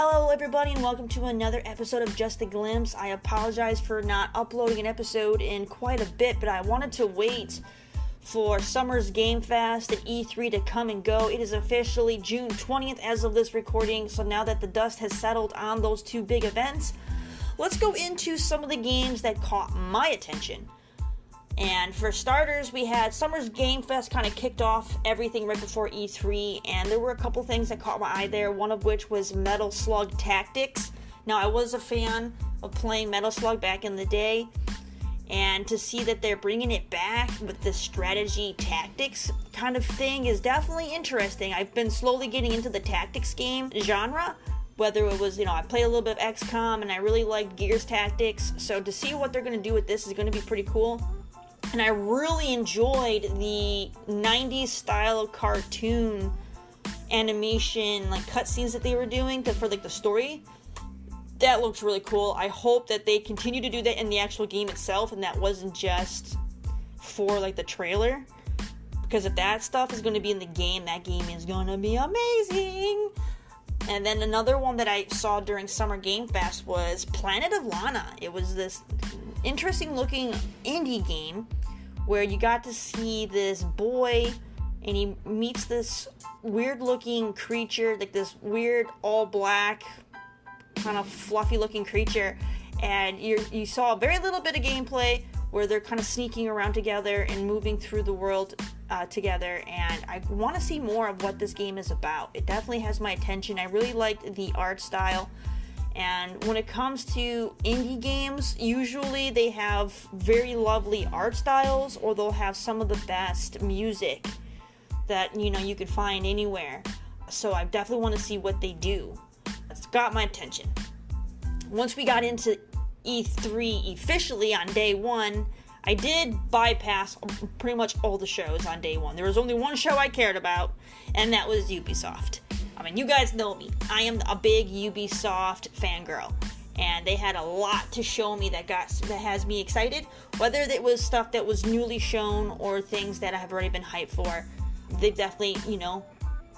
Hello everybody and welcome to another episode of Just a Glimpse. I apologize for not uploading an episode in quite a bit, but I wanted to wait for Summer's Game Fest and E3 to come and go. It is officially June 20th as of this recording, so now that the dust has settled on those two big events, let's go into some of the games that caught my attention. And for starters, we had Summer's Game Fest kind of kicked off everything right before E3, and there were a couple things that caught my eye there, one of which was Metal Slug Tactics. Now, I was a fan of playing Metal Slug back in the day, and to see that they're bringing it back with this strategy tactics kind of thing is definitely interesting. I've been slowly getting into the tactics game genre, whether it was, I play a little bit of XCOM, and I really liked Gears Tactics, so to see what they're going to do with this is going to be pretty cool. And I really enjoyed the 90s style cartoon animation, like cutscenes that they were doing for the story. That looks really cool. I hope that they continue to do that in the actual game itself, and that wasn't just for the trailer. Because if that stuff is going to be in the game, that game is going to be amazing. And then another one that I saw during Summer Game Fest was Planet of Lana. It was this interesting looking indie game where you got to see this boy and he meets this weird looking creature, like this weird all black kind of fluffy looking creature, and you saw a very little bit of gameplay where they're kind of sneaking around together and moving through the world together, and I want to see more of what this game is about. It definitely has my attention. I really liked the art style. And when it comes to indie games, usually they have very lovely art styles, or they'll have some of the best music that, you could find anywhere. So I definitely want to see what they do. It's got my attention. Once we got into E3 officially on day one, I did bypass pretty much all the shows on day one. There was only one show I cared about, and that was Ubisoft. I mean, you guys know me. I am a big Ubisoft fangirl, and they had a lot to show me that has me excited. Whether it was stuff that was newly shown or things that I have already been hyped for, they've definitely,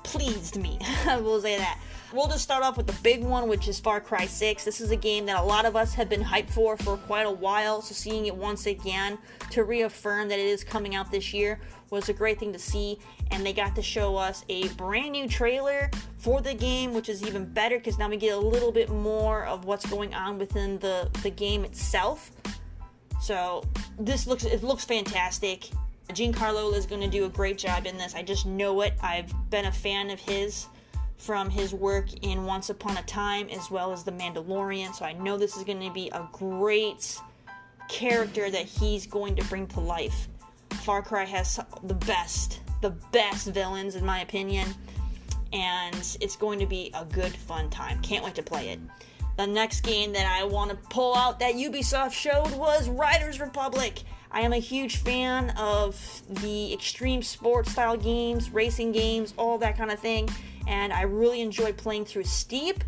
pleased me. I will say that. We'll just start off with the big one, which is Far Cry 6. This is a game that a lot of us have been hyped for quite a while, so seeing it once again to reaffirm that it is coming out this year was a great thing to see. And they got to show us a brand new trailer for the game, which is even better because now we get a little bit more of what's going on within the game itself. So it looks fantastic. Giancarlo is going to do a great job in this. I just know it. I've been a fan of his from his work in Once Upon a Time as well as The Mandalorian, so I know this is going to be a great character that he's going to bring to life. Far Cry has the best villains in my opinion, and it's going to be a good fun time. Can't wait to play it. The next game that I want to pull out that Ubisoft showed was Riders Republic. I am a huge fan of the extreme sports style games, racing games, all that kind of thing, and I really enjoy playing through Steep.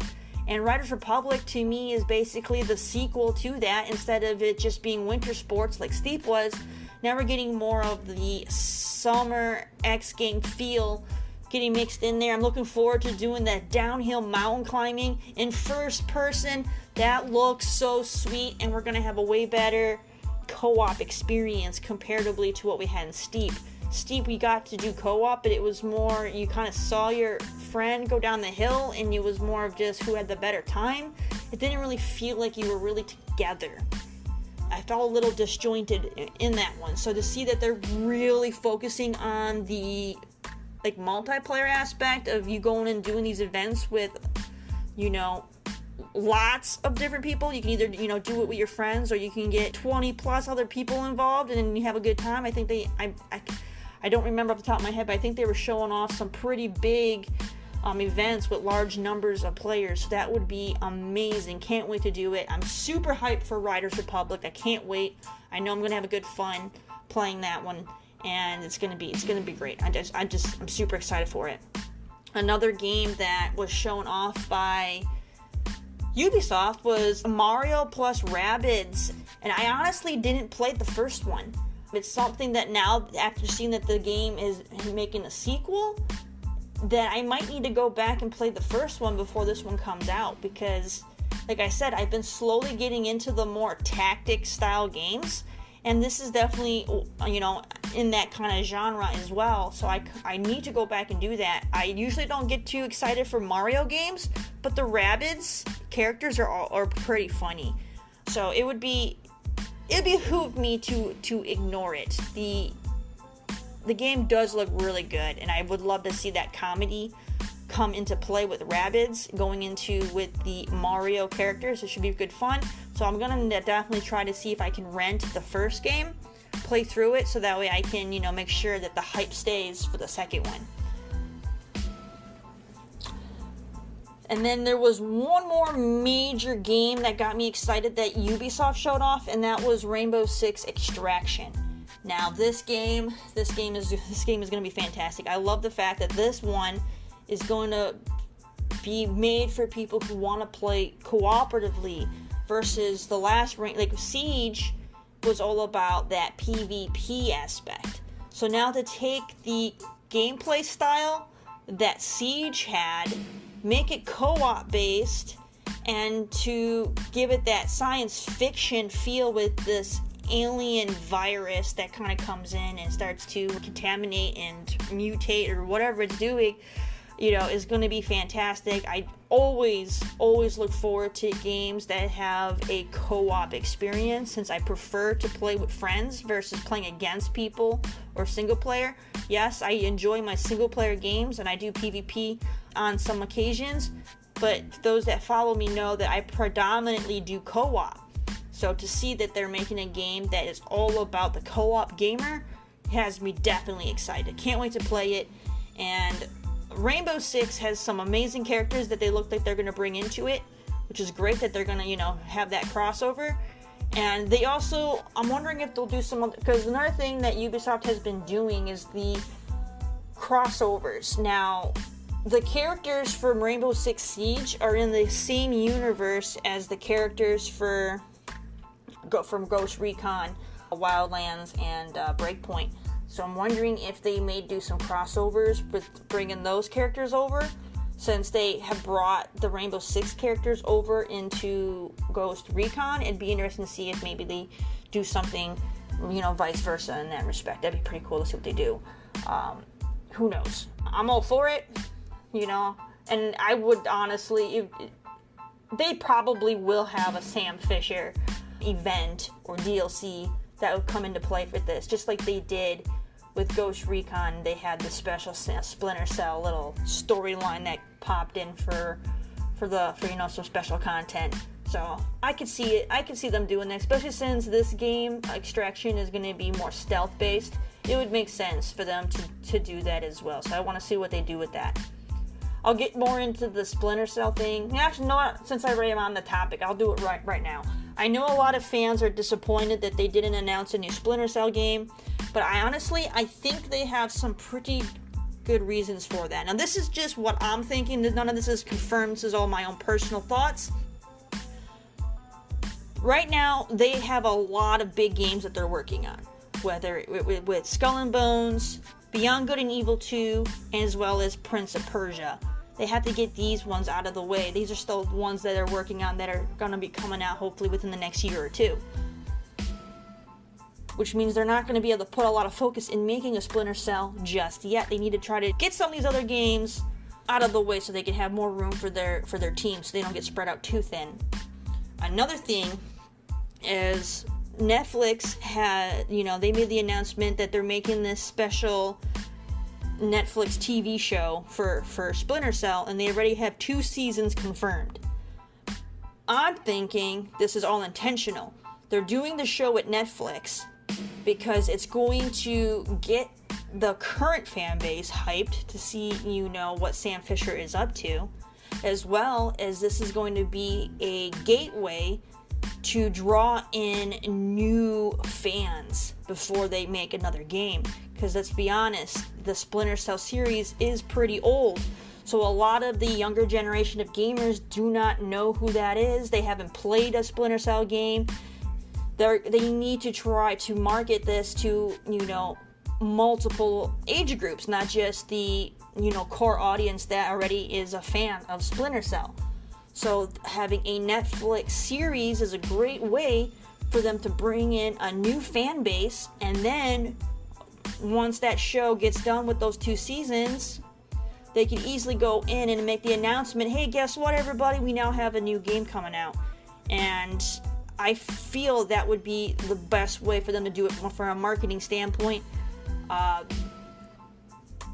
And Riders Republic to me is basically the sequel to that. Instead of it just being winter sports like Steep was, now we're getting more of the summer X game feel getting mixed in there. I'm looking forward to doing that downhill mountain climbing in first person. That looks so sweet, and we're going to have a way better co-op experience comparatively to what we had in Steep. Steep, we got to do co-op, but it was more, you kind of saw your friend go down the hill, and it was more of just who had the better time. It didn't really feel like you were really together. I felt a little disjointed in that one. So to see that they're really focusing on the multiplayer aspect of you going and doing these events with, lots of different people. You can either, do it with your friends, or you can get 20 plus other people involved and then you have a good time. I think I don't remember off the top of my head, but I think they were showing off some pretty big events with large numbers of players. So that would be amazing. Can't wait to do it. I'm super hyped for Riders Republic. I can't wait. I know I'm gonna have a good fun playing that one, and it's gonna be great. I'm super excited for it. Another game that was shown off by Ubisoft was Mario plus Rabbids, and I honestly didn't play the first one. It's something that now, after seeing that the game is making a sequel, that I might need to go back and play the first one before this one comes out, because, like I said, I've been slowly getting into the more tactic-style games, and this is definitely, in that kind of genre as well, so I need to go back and do that. I usually don't get too excited for Mario games, but the Rabbids characters are pretty funny, so it behoove me to ignore it. The game does look really good, and I would love to see that comedy come into play with Rabbids going into with the Mario characters. It should be good fun. So I'm gonna definitely try to see if I can rent the first game, play through it, so that way I can, make sure that the hype stays for the second one. And then there was one more major game that got me excited that Ubisoft showed off, and that was Rainbow Six Extraction. Now, this game is going to be fantastic. I love the fact that this one is going to be made for people who want to play cooperatively versus the last Siege was all about that PvP aspect. So now to take the gameplay style that Siege had, make it co-op based, and to give it that science fiction feel with this alien virus that kind of comes in and starts to contaminate and mutate or whatever it's doing, is going to be fantastic. I always look forward to games that have a co-op experience, since I prefer to play with friends versus playing against people or single player. Yes, I enjoy my single player games, and I do PvP on some occasions, but those that follow me know that I predominantly do co-op. So to see that they're making a game that is all about the co-op gamer has me definitely excited. Can't wait to play it. And Rainbow Six has some amazing characters that they look like they're going to bring into it, which is great that they're going to, have that crossover. And they also, I'm wondering if they'll do some other, because another thing that Ubisoft has been doing is the crossovers. Now, the characters from Rainbow Six Siege are in the same universe as the characters from Ghost Recon, Wildlands, and Breakpoint. So I'm wondering if they may do some crossovers with bringing those characters over, since they have brought the Rainbow Six characters over into Ghost Recon. It'd be interesting to see if maybe they do something, vice versa in that respect. That'd be pretty cool to see what they do. Who knows? I'm all for it, and I would honestly, they probably will have a Sam Fisher event or DLC that would come into play for this, just like they did with Ghost Recon. They had the special Splinter Cell little storyline that popped in for some special content. So I could see it. I could see them doing that, especially since this game Extraction is going to be more stealth based. It would make sense for them to do that as well. So I want to see what they do with that. I'll get more into the Splinter Cell thing. Actually, no, since I already am on the topic, I'll do it right now. I know a lot of fans are disappointed that they didn't announce a new Splinter Cell game, but I think they have some pretty good reasons for that. Now, this is just what I'm thinking. None of this is confirmed. This is all my own personal thoughts. Right now, they have a lot of big games that they're working on, whether with Skull and Bones, Beyond Good and Evil 2, as well as Prince of Persia. They have to get these ones out of the way. These are still ones that they're working on that are going to be coming out hopefully within the next year or two. Which means they're not going to be able to put a lot of focus in making a Splinter Cell just yet. They need to try to get some of these other games out of the way so they can have more room for their team, so they don't get spread out too thin. Another thing is Netflix had, they made the announcement that they're making this special Netflix TV show for Splinter Cell, and they already have 2 seasons confirmed. I'm thinking this is all intentional. They're doing the show at Netflix because it's going to get the current fan base hyped to see, what Sam Fisher is up to, as well as this is going to be a gateway to draw in new fans before they make another game. Because let's be honest, the Splinter Cell series is pretty old. So a lot of the younger generation of gamers do not know who that is. They haven't played a Splinter Cell game. They need to try to market this to, multiple age groups, not just the core audience that already is a fan of Splinter Cell. So having a Netflix series is a great way for them to bring in a new fan base, and then once that show gets done with those 2 seasons, they can easily go in and make the announcement, hey, guess what, everybody, we now have a new game coming out. And I feel that would be the best way for them to do it from a marketing standpoint.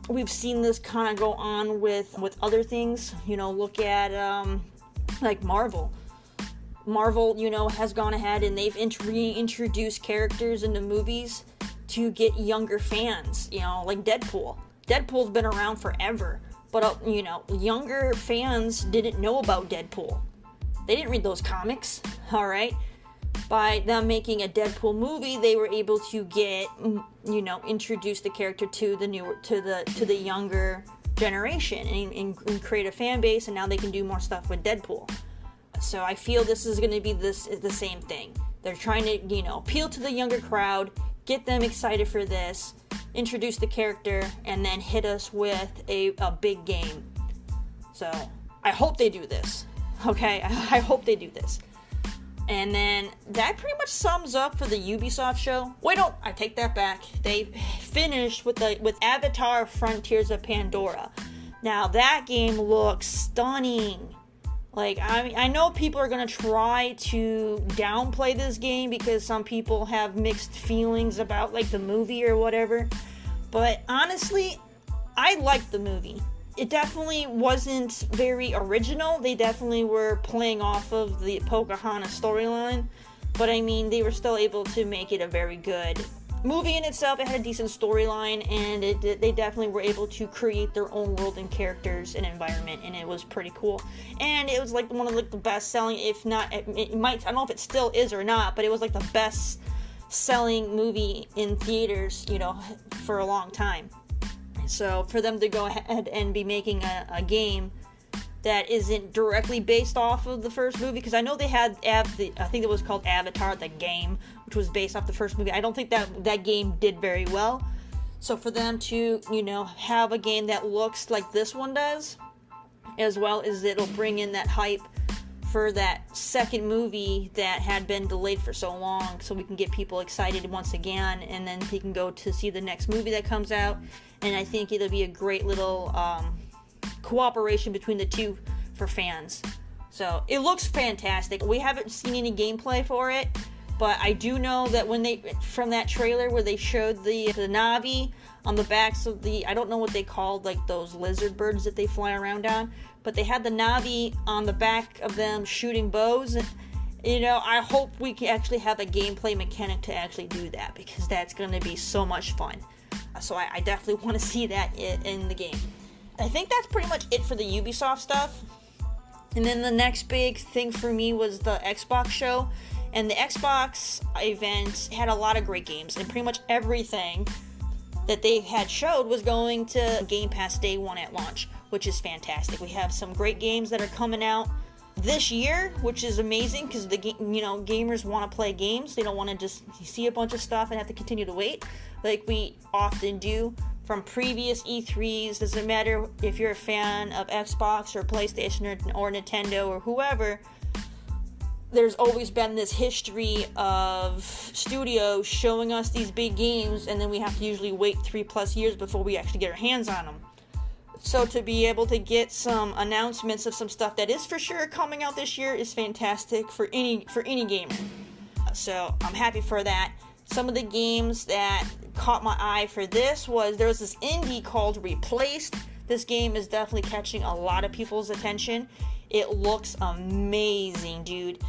We've seen this kind of go on with other things. Look at like Marvel. Marvel, has gone ahead and they've reintroduced characters into movies to get younger fans, like Deadpool. Deadpool's been around forever, but, younger fans didn't know about Deadpool. They didn't read those comics, all right? By them making a Deadpool movie, they were able to get, introduce the character to the younger generation and create a fan base, and now they can do more stuff with Deadpool. So I feel this is going to be the same thing. They're trying to, appeal to the younger crowd, get them excited for this, introduce the character, and then hit us with a big game. So I hope they do this. Okay, I hope they do this. And then that pretty much sums up for the Ubisoft show. Wait, no, I take that back. They finished with Avatar: Frontiers of Pandora. Now that game looks stunning. Like, I know people are going to try to downplay this game because some people have mixed feelings about, like, the movie or whatever. But honestly, I liked the movie. It definitely wasn't very original. They definitely were playing off of the Pocahontas storyline. But, I mean, they were still able to make it a very good movie in itself. It had a decent storyline, and they definitely were able to create their own world and characters and environment, and it was pretty cool. And it was like one of the best selling, if not, it might, I don't know if it still is or not, but it was like the best selling movie in theaters, for a long time. So for them to go ahead and be making a game that isn't directly based off of the first movie, because I know they had I think it was called Avatar, the game, which was based off the first movie. I don't think that game did very well. So for them to, have a game that looks like this one does, as well as it'll bring in that hype for that second movie that had been delayed for so long, so we can get people excited once again, and then they can go to see the next movie that comes out. And I think it'll be a great little cooperation between the two for fans. So it looks fantastic. We haven't seen any gameplay for it, but I do know that from that trailer where they showed the Navi on the backs of I don't know what they called, like those lizard birds that they fly around on, but they had the Navi on the back of them shooting bows. I hope we can actually have a gameplay mechanic to actually do that, because that's going to be so much fun. So I definitely want to see that in the game. I think that's pretty much it for the Ubisoft stuff. And then the next big thing for me was the Xbox show. And the Xbox event had a lot of great games, and pretty much everything that they had showed was going to Game Pass day one at launch, which is fantastic. We have some great games that are coming out this year, which is amazing, because gamers want to play games. They don't want to just see a bunch of stuff and have to continue to wait like we often do from previous E3s. Doesn't matter if you're a fan of Xbox or PlayStation or Nintendo or whoever, there's always been this history of studios showing us these big games, and then we have to usually wait 3+ years before we actually get our hands on them. So to be able to get some announcements of some stuff that is for sure coming out this year is fantastic for any gamer. So I'm happy for that. Some of the games that caught my eye for this there was this indie called Replaced. This game is definitely catching a lot of people's attention. It looks amazing, dude.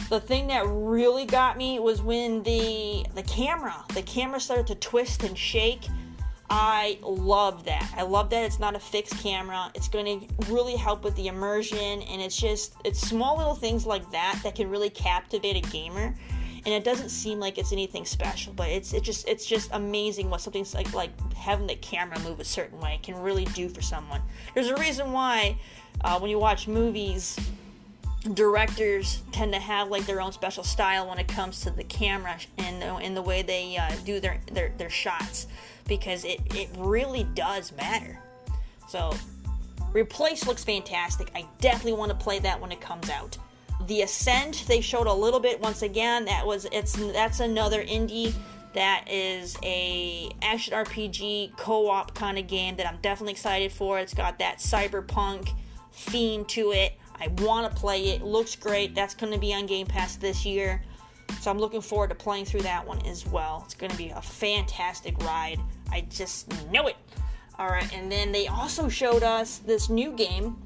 The thing that really got me was when the camera started to twist and shake. I love that. I love that it's not a fixed camera. It's going to really help with the immersion, and it's small little things like that can really captivate a gamer. And it doesn't seem like it's anything special, but it's just amazing what something like having the camera move a certain way can really do for someone. There's a reason why when you watch movies, directors tend to have like their own special style when it comes to the camera and the way they do their shots. because it really does matter. So, Replace looks fantastic. I definitely want to play that when it comes out. The Ascent, they showed a little bit once again. That's another indie that is a action RPG co-op kind of game that I'm definitely excited for. It's got that cyberpunk theme to it. I want to play it. It looks great. That's going to be on Game Pass this year. So I'm looking forward to playing through that one as well. It's going to be a fantastic ride. I just know it. Alright, and then they also showed us this new game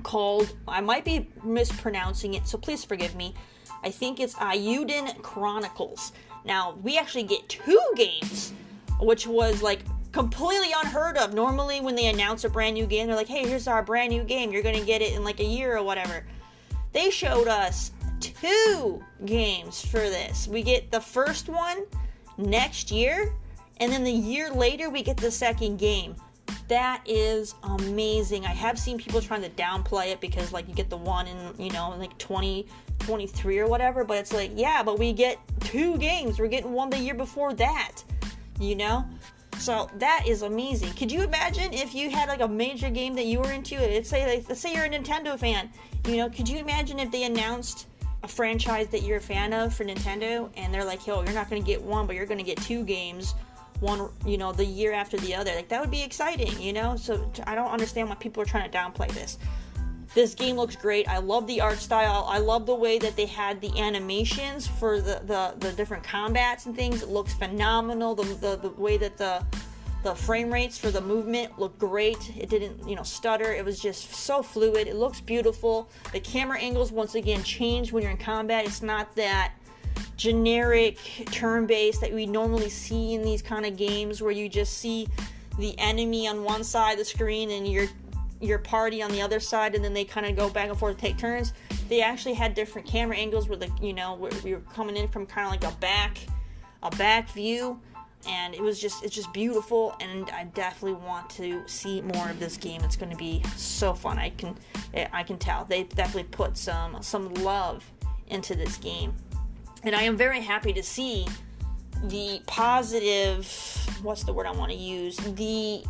called, I might be mispronouncing it, so please forgive me. I think it's Iuden Chronicles. Now, we actually get 2 games, which was like completely unheard of. Normally when they announce a brand new game, they're like, hey, here's our brand new game. You're going to get it in like a year or whatever. They showed us 2 games for this. We get the first one next year, and then the year later we get the second game. That is amazing. I have seen people trying to downplay it because like you get the one in, like 2023 or whatever, but it's like, yeah, but we get 2 games. We're getting one the year before that, So that is amazing. Could you imagine if you had like a major game that you were into? Let's say you're a Nintendo fan. Could you imagine if they announced a franchise that you're a fan of for Nintendo, and they're like, yo, you're not going to get one, but you're going to get 2 games, one, the year after the other. Like, that would be exciting, So I don't understand why people are trying to downplay this. This game looks great. I love the art style. I love the way that they had the animations for the different combats and things. It looks phenomenal. The way that the frame rates for the movement look great. It didn't, stutter. It was just so fluid. It looks beautiful. The camera angles, once again, change when you're in combat. It's not that generic turn-based that we normally see in these kind of games where you just see the enemy on one side of the screen and your party on the other side, and then they kind of go back and forth to take turns. They actually had different camera angles where where we were coming in from kind of like a back view, and it's just beautiful, and I definitely want to see more of this game. It's going to be so fun. I can tell they definitely put some love into this game, and I am very happy to see the positive, what's the word I want to use, the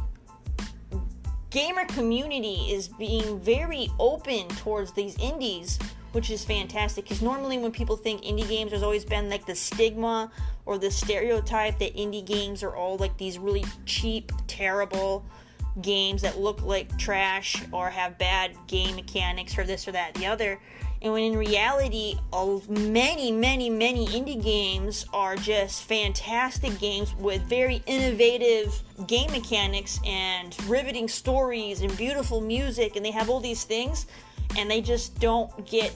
gamer community is being very open towards these indies, which is fantastic, because normally when people think indie games, there's always been like the stigma or the stereotype that indie games are all like these really cheap, terrible games that look like trash or have bad game mechanics or this or that the other. And when in reality, many indie games are just fantastic games with very innovative game mechanics and riveting stories and beautiful music, and they have all these things, and they just don't get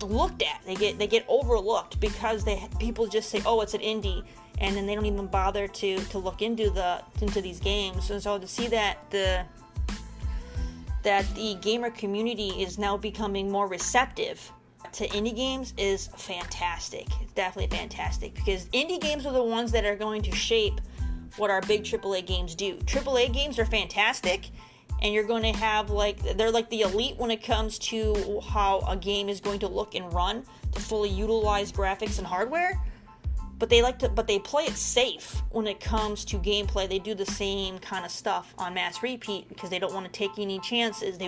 looked at. They get overlooked because people just say, oh, it's an indie, and then they don't even bother to look into these games. And so to see that the gamer community is now becoming more receptive to indie games is fantastic. It's definitely fantastic, because indie games are the ones that are going to shape what our big AAA games do. AAA games are fantastic, and you're going to have they're like the elite when it comes to how a game is going to look and run to fully utilize graphics and hardware. But they play it safe when it comes to gameplay. They do the same kind of stuff on mass repeat because they don't want to take any chances. They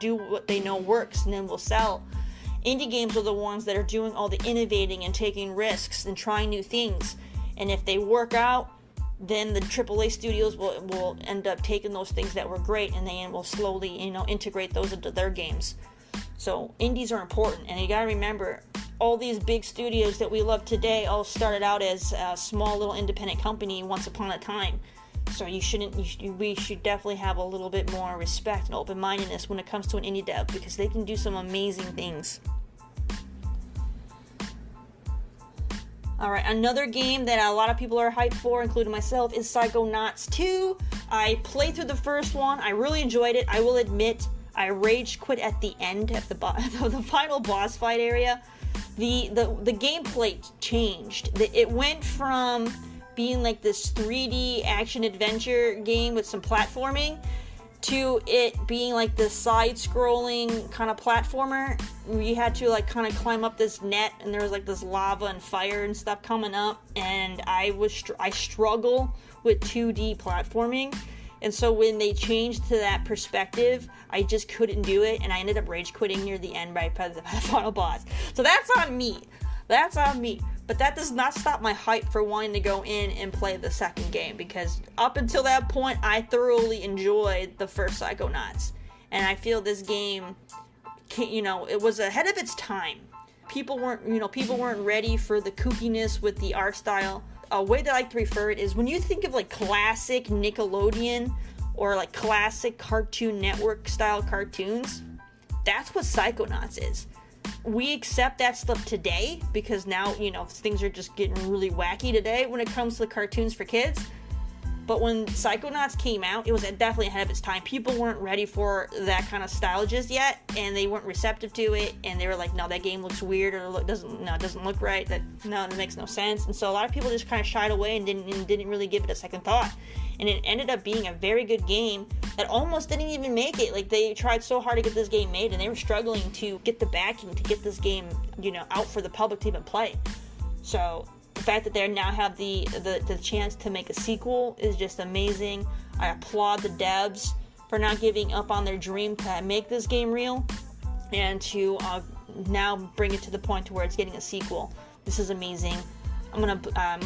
do what they know works and then will sell. Indie games are the ones that are doing all the innovating and taking risks and trying new things. And if they work out, then the AAA studios will end up taking those things that were great, and they will slowly, integrate those into their games. So indies are important, and you gotta remember, all these big studios that we love today all started out as a small little independent company once upon a time. So we should definitely have a little bit more respect and open-mindedness when it comes to an indie dev, because they can do some amazing things. Alright, another game that a lot of people are hyped for, including myself, is Psychonauts 2. I played through the first one. I really enjoyed it. I will admit, I rage quit at the end, at the final boss fight area. The gameplay changed. It went from being like this 3D action adventure game with some platforming to it being like this side-scrolling kind of platformer. You had to like kind of climb up this net, and there was like this lava and fire and stuff coming up, and I struggle with 2D platforming. And so when they changed to that perspective, I just couldn't do it, and I ended up rage quitting near the end by the final boss. So that's on me. But that does not stop my hype for wanting to go in and play the second game, because up until that point, I thoroughly enjoyed the first Psychonauts. And I feel this game, it was ahead of its time. People weren't ready for the kookiness with the art style. A way that I like to refer it is when you think of like classic Nickelodeon or like classic Cartoon Network style cartoons, that's what Psychonauts is. We accept that stuff today because now, things are just getting really wacky today when it comes to cartoons for kids. But when Psychonauts came out, it was definitely ahead of its time. People weren't ready for that kind of style just yet, and they weren't receptive to it, and they were like, no, that game looks weird, or it doesn't look right, it makes no sense. And so a lot of people just kind of shied away and didn't really give it a second thought. And it ended up being a very good game that almost didn't even make it. Like, they tried so hard to get this game made, and they were struggling to get the backing to get this game, out for the public to even play. So the fact that they now have the chance to make a sequel is just amazing. I applaud the devs for not giving up on their dream to make this game real, and to now bring it to the point to where it's getting a sequel. This is amazing. I'm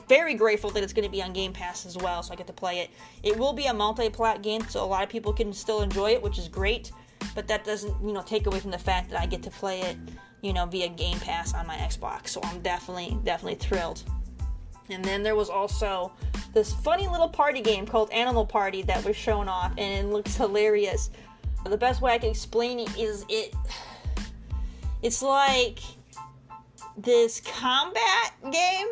very grateful that it's going to be on Game Pass as well, so I get to play it. It will be a multi-plat game, so a lot of people can still enjoy it, which is great. But that doesn't, take away from the fact that I get to play it, via Game Pass on my Xbox. So I'm definitely thrilled. And then there was also this funny little party game called Animal Party that was shown off, and it looks hilarious. The best way I can explain it is it's like this combat game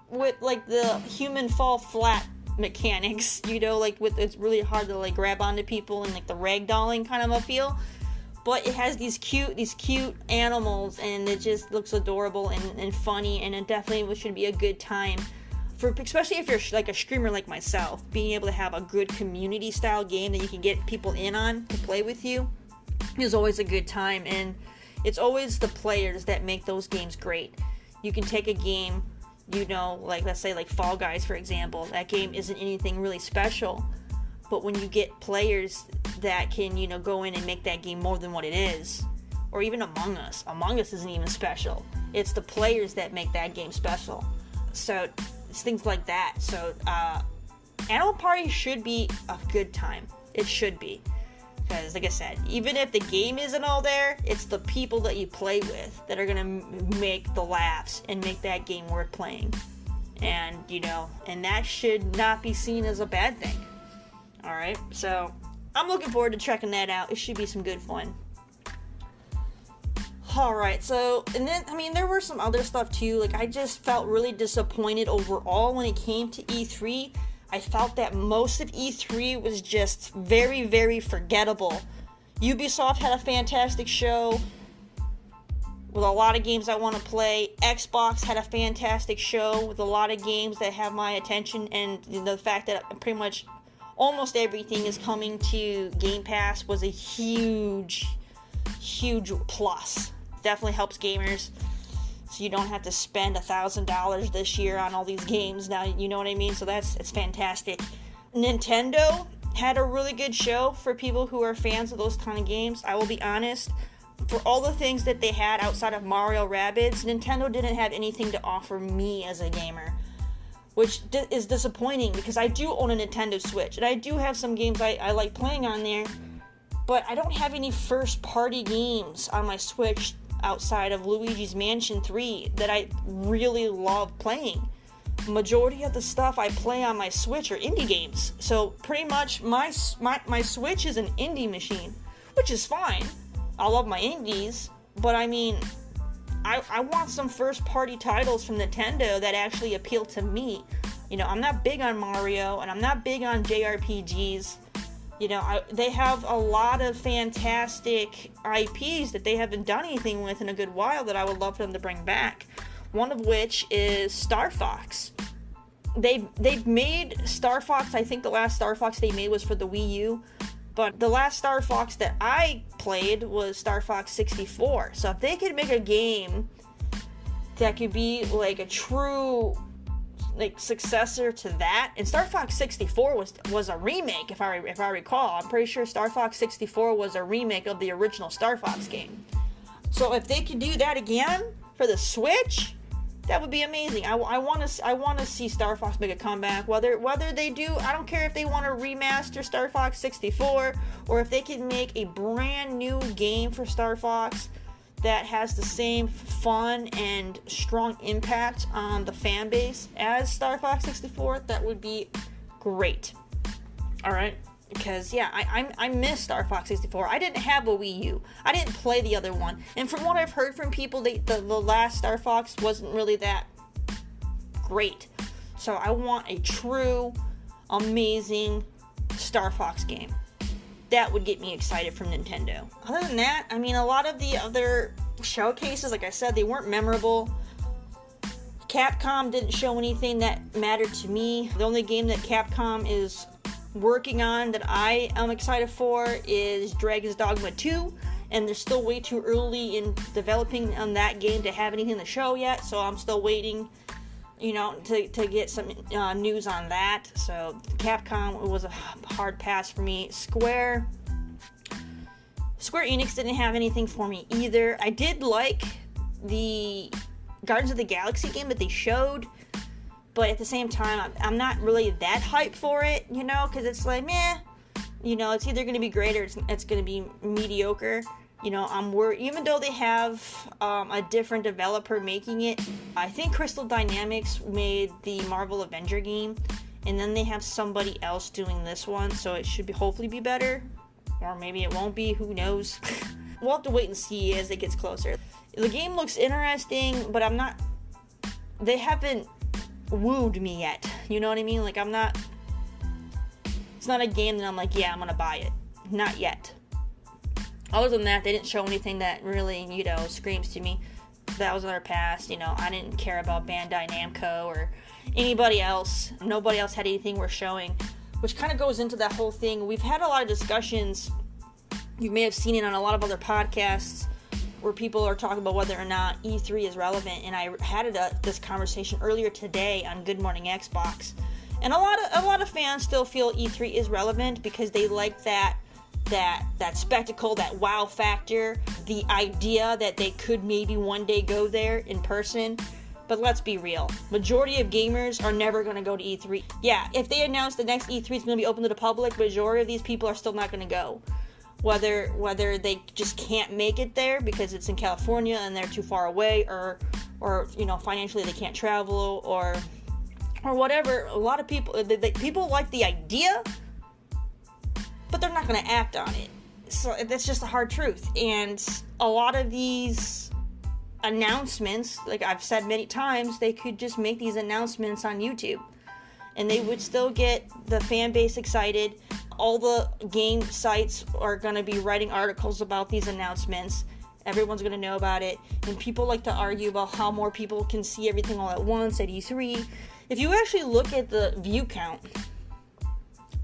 with like the human fall flat mechanics, it's really hard to like grab onto people and like the ragdolling kind of a feel, but it has these cute animals, and it just looks adorable and funny, and it definitely should be a good time especially if you're like a streamer like myself. Being able to have a good community style game that you can get people in on to play with you is always a good time, and it's always the players that make those games great. You can take a game, like let's say like Fall Guys, for example. That game isn't anything really special, but when you get players that can, go in and make that game more than what it is, or even Among Us. Among Us isn't even special. It's the players that make that game special. So it's things like that. So Animal Party should be a good time. It should be. Because, like I said, even if the game isn't all there, it's the people that you play with that are going to make the laughs and make that game worth playing. And, and that should not be seen as a bad thing. Alright, so I'm looking forward to checking that out. It should be some good fun. Alright, so, and then, there were some other stuff too. Like, I just felt really disappointed overall when it came to E3. I felt that most of E3 was just very, very forgettable. Ubisoft had a fantastic show with a lot of games I want to play. Xbox had a fantastic show with a lot of games that have my attention, and the fact that pretty much almost everything is coming to Game Pass was a huge plus. Definitely helps gamers. So you don't have to spend $1,000 this year on all these games now, you know what I mean? So it's fantastic. Nintendo had a really good show for people who are fans of those kind of games. I will be honest, for all the things that they had outside of Mario Rabbids, Nintendo didn't have anything to offer me as a gamer, which is disappointing because I do own a Nintendo Switch, and I do have some games I like playing on there, but I don't have any first-party games on my Switch outside of Luigi's Mansion 3 that I really love playing. Majority of the stuff I play on my Switch are indie games. So pretty much my Switch is an indie machine, which is fine. I love my indies, but I want some first party titles from Nintendo that actually appeal to me. I'm not big on Mario, and I'm not big on JRPGs. They have a lot of fantastic IPs that they haven't done anything with in a good while that I would love for them to bring back. One of which is Star Fox. they've made Star Fox. I think the last Star Fox they made was for the Wii U, but the last Star Fox that I played was Star Fox 64. So if they could make a game that could be like a true like successor to that, and Star Fox 64 was a remake, if I recall. I'm pretty sure Star Fox 64 was a remake of the original Star Fox game. So if they could do that again for the Switch, that would be amazing. I want to see Star Fox make a comeback. Whether they do, I don't care if they want to remaster Star Fox 64 or if they can make a brand new game for Star Fox that has the same fun and strong impact on the fan base as Star Fox 64. That would be great. All right. Because, yeah, I miss Star Fox 64. I didn't have a Wii U. I didn't play the other one. And from what I've heard from people, the last Star Fox wasn't really that great. So I want a true, amazing Star Fox game. That would get me excited from Nintendo. Other than that, I mean, a lot of the other showcases, like I said, they weren't memorable. Capcom didn't show anything that mattered to me. The only game that Capcom is working on that I am excited for is Dragon's Dogma 2, and they're still way too early in developing on that game to have anything to show yet, so I'm still waiting, to get some news on that. So Capcom was a hard pass for me. Square Enix didn't have anything for me either. I did like the Guardians of the Galaxy game that they showed, but at the same time, I'm not really that hyped for it, because it's like, meh. It's either going to be great or it's going to be mediocre. I'm worried, even though they have a different developer making it. I think Crystal Dynamics made the Marvel Avenger game, and then they have somebody else doing this one, so it should hopefully be better. Or maybe it won't be, who knows. We'll have to wait and see as it gets closer. The game looks interesting, but they haven't wooed me yet. You know what I mean? Like, it's not a game that I'm like, yeah, I'm gonna buy it. Not yet. Other than that, they didn't show anything that really, screams to me. That was our past. I didn't care about Bandai Namco or anybody else. Nobody else had anything worth showing, which kind of goes into that whole thing. We've had a lot of discussions. You may have seen it on a lot of other podcasts where people are talking about whether or not E3 is relevant, and I had this conversation earlier today on Good Morning Xbox. And a lot of fans still feel E3 is relevant because they like that spectacle, that wow factor, the idea that they could maybe one day go there in person. But let's be real. Majority of gamers are never going to go to E3. Yeah, if they announce the next E3 is going to be open to the public, majority of these people are still not going to go. Whether they just can't make it there because it's in California and they're too far away, or financially they can't travel, or whatever. A lot of people people like the idea, but they're not going to act on it. So that's just the hard truth. And a lot of these announcements, like I've said many times, they could just make these announcements on YouTube, and they would still get the fan base excited. All the game sites are going to be writing articles about these announcements. Everyone's going to know about it. And people like to argue about how more people can see everything all at once at E3. If you actually look at the view count,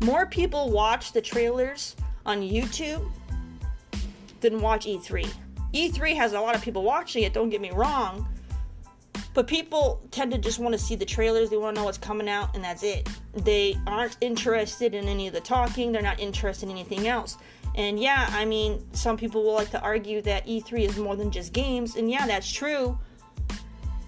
more people watch the trailers on YouTube than watch E3. E3 has a lot of people watching it, don't get me wrong. But people tend to just want to see the trailers. They want to know what's coming out, and that's it. They aren't interested in any of the talking. They're not interested in anything else. And yeah, I mean, some people will like to argue that E3 is more than just games. And yeah, that's true.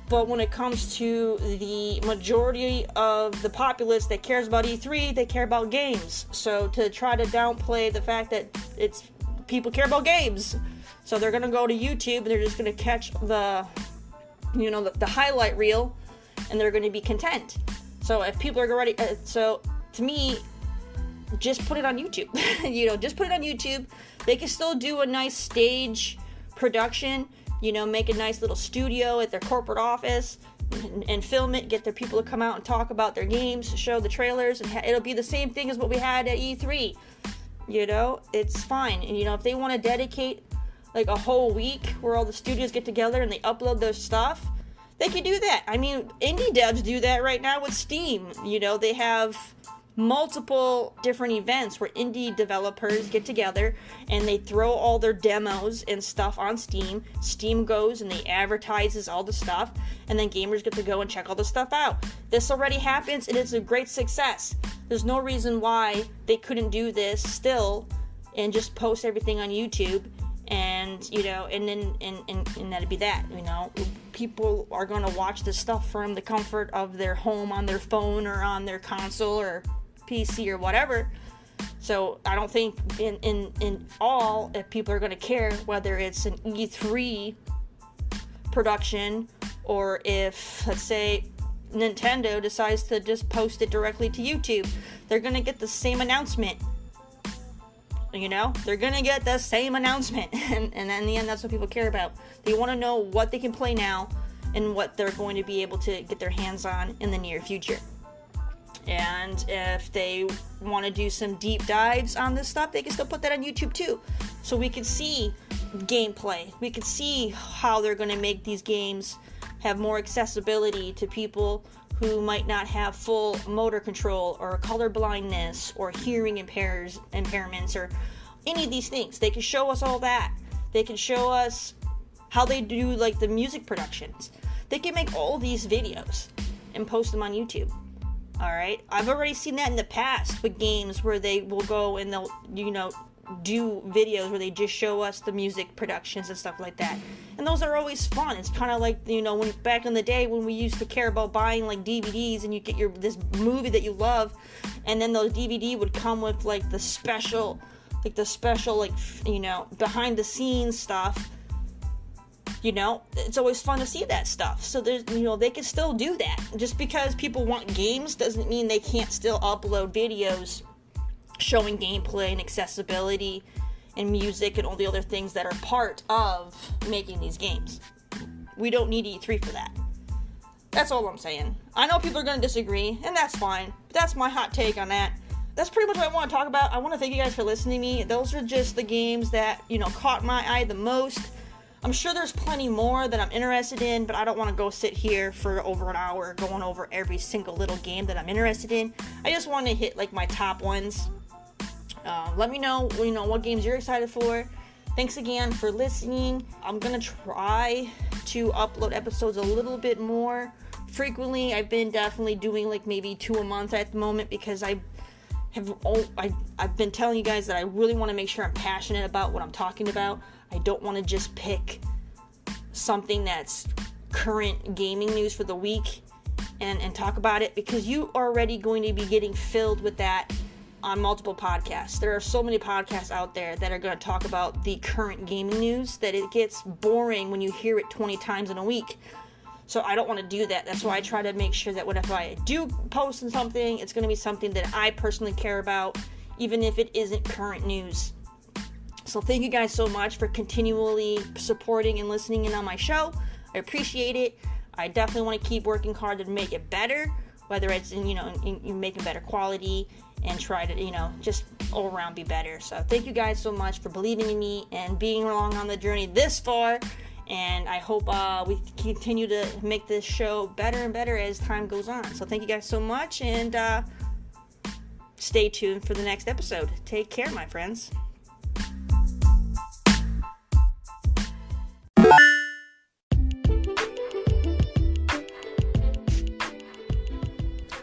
But when it comes to the majority of the populace that cares about E3, they care about games. So to try to downplay the fact that it's people care about games. So they're going to go to YouTube and they're just going to catch the highlight reel, and they're going to be content. So if people are ready, so to me, just put it on YouTube. Just put it on YouTube. They can still do a nice stage production, make a nice little studio at their corporate office and film it, get their people to come out and talk about their games, show the trailers, and it'll be the same thing as what we had at E3. It's fine. And if they want to dedicate like a whole week where all the studios get together and they upload their stuff, they could do that. I mean, indie devs do that right now with Steam. You know, they have multiple different events where indie developers get together and they throw all their demos and stuff on Steam. Steam goes and they advertises all the stuff, and then gamers get to go and check all the stuff out. This already happens, and it's a great success. There's no reason why they couldn't do this still and just post everything on YouTube, and you know, and then and that'd be that. You know, people are going to watch this stuff from the comfort of their home, on their phone or on their console or PC or whatever. So I don't think in all, if people are going to care whether it's an E3 production or if, let's say, Nintendo decides to just post it directly to YouTube, they're going to get the same announcement. You know, they're going to get the same announcement. And in the end, that's what people care about. They want to know what they can play now and what they're going to be able to get their hands on in the near future. And if they want to do some deep dives on this stuff, they can still put that on YouTube too. So we can see gameplay. We can see how they're going to make these games have more accessibility to people who might not have full motor control or color blindness or hearing impairments or any of these things. They can show us all that. They can show us how they do like the music productions. They can make all these videos and post them on YouTube. Alright? I've already seen that in the past with games where they will go and they'll, you know, do videos where they just show us the music productions and stuff like that. And those are always fun. It's kind of like, you know, when back in the day when we used to care about buying like DVDs and you get this movie that you love, and then the DVD would come with like the special you know, behind the scenes stuff. You know, it's always fun to see that stuff. So there's, you know, they can still do that. Just because people want games doesn't mean they can't still upload videos showing gameplay and accessibility and music and all the other things that are part of making these games. We don't need E3 for that. That's all I'm saying. I know people are going to disagree, and that's fine. But that's my hot take on that. That's pretty much what I want to talk about. I want to thank you guys for listening to me. Those are just the games that, you know, caught my eye the most. I'm sure there's plenty more that I'm interested in, but I don't want to go sit here for over an hour going over every single little game that I'm interested in. I just want to hit like my top ones. Let me know, you know, what games you're excited for. Thanks again for listening. I'm going to try to upload episodes a little bit more frequently. I've been definitely doing like maybe 2 a month at the moment because I've been telling you guys that I really want to make sure I'm passionate about what I'm talking about. I don't want to just pick something that's current gaming news for the week and talk about it, because you are already going to be getting filled with that on multiple podcasts. There are so many podcasts out there that are going to talk about the current gaming news that it gets boring when you hear it 20 times in a week. So I don't want to do that. That's why I try to make sure that if I do post something, it's going to be something that I personally care about, even if it isn't current news. So thank you guys so much for continually supporting and listening in on my show. I appreciate it. I definitely want to keep working hard to make it better, whether it's in making better quality and try to, you know, just all around be better. So thank you guys so much for believing in me and being along on the journey this far. And I hope we continue to make this show better and better as time goes on. So thank you guys so much, and stay tuned for the next episode. Take care, my friends.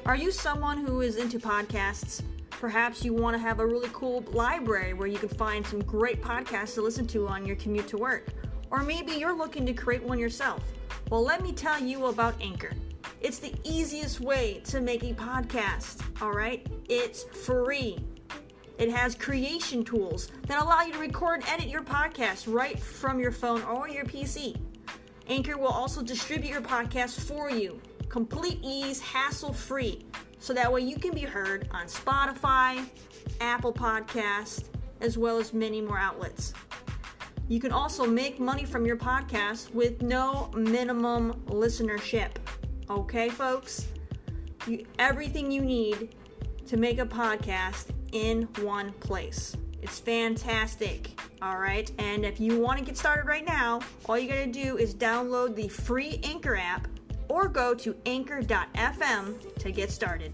Are you someone who is into podcasts? Perhaps you want to have a really cool library where you can find some great podcasts to listen to on your commute to work. Or maybe you're looking to create one yourself. Well, let me tell you about Anchor. It's the easiest way to make a podcast, all right? It's free. It has creation tools that allow you to record and edit your podcast right from your phone or your PC. Anchor will also distribute your podcast for you. Complete ease, hassle-free, so that way you can be heard on Spotify, Apple Podcasts, as well as many more outlets. You can also make money from your podcast with no minimum listenership. Okay, folks? Everything you need to make a podcast in one place. It's fantastic. All right? And if you want to get started right now, all you got to do is download the free Anchor app or go to anchor.fm to get started.